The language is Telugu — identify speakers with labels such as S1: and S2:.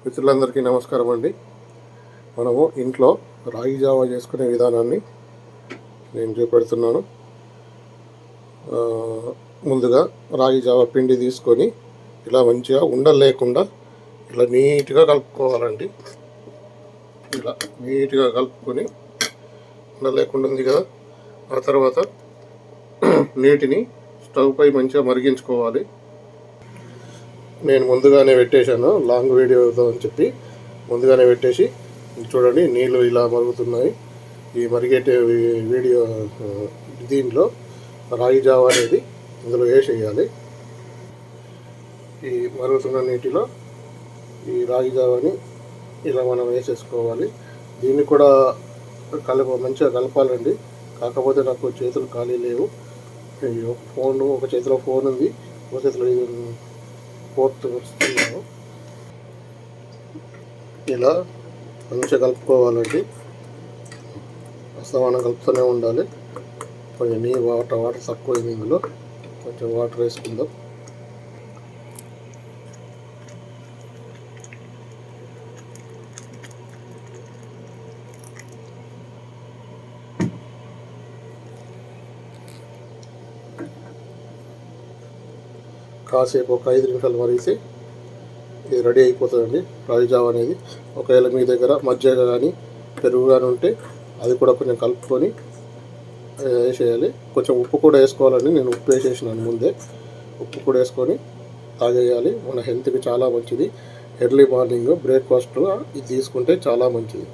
S1: మిత్రులందరికీ నమస్కారం అండి. మనము ఇంట్లో రాగి జావా చేసుకునే విధానాన్ని నేను చూపెడుతున్నాను. ముందుగా రాగి జావా పిండి తీసుకొని ఇలా మంచిగా ఉండలు లేకుండా ఇలా నీట్గా కలుపుకోవాలండి. ఇలా నీట్గా కలుపుకొని ఉండలు లేకుండా ఉంది కదా. ఆ తర్వాత నీటిని స్టవ్ పై మంచిగా మరిగించుకోవాలి. నేను ముందుగానే పెట్టేశాను, లాంగ్ వీడియో అని చెప్పి ముందుగానే పెట్టేసి చూడండి, నీళ్ళు ఇలా మరుగుతున్నాయి. ఈ మరిగే వీడియో దీనిలో రాగి జావ అనేది ఇందులో వేసేయాలి. ఈ మరుగుతున్న నీటిలో ఈ రాగి జావని ఇలా మనం వేసేసుకోవాలి. దీన్ని కూడా మంచిగా కలపాలండి. కాకపోతే నాకు చేతులు ఖాళీ లేవు. ఒక చేతిలో ఫోన్ ఉంది, ఒక చేతిలో పోర్ట్ వస్తున్నాను. ఇలా మంచిగా కలుపుకోవాలండి. మనం కలుపుతూనే ఉండాలి. కొంచెం వాటర్ తక్కువైంది, ఇందులో కొంచెం వాటర్ వేసుకుందాం. కాసేపు ఒక 5 నిమిషాలు మరిగితే ఇది రెడీ అయిపోతుందండి రాగి జావ అనేది. ఒకవేళ మీ దగ్గర మజ్జిగ కానీ పెరుగు కానీ ఉంటే అది కూడా కొంచెం కలుపుకొని వేసేయాలి. కొంచెం ఉప్పు కూడా వేసుకోవాలండి. నేను ఉప్పు వేసేసినాను ముందే. ఉప్పు కూడా వేసుకొని తాగేయాలి. మన హెల్త్కి చాలా మంచిది. ఎర్లీ మార్నింగ్ బ్రేక్ఫాస్ట్గా ఇది తీసుకుంటే చాలా మంచిది.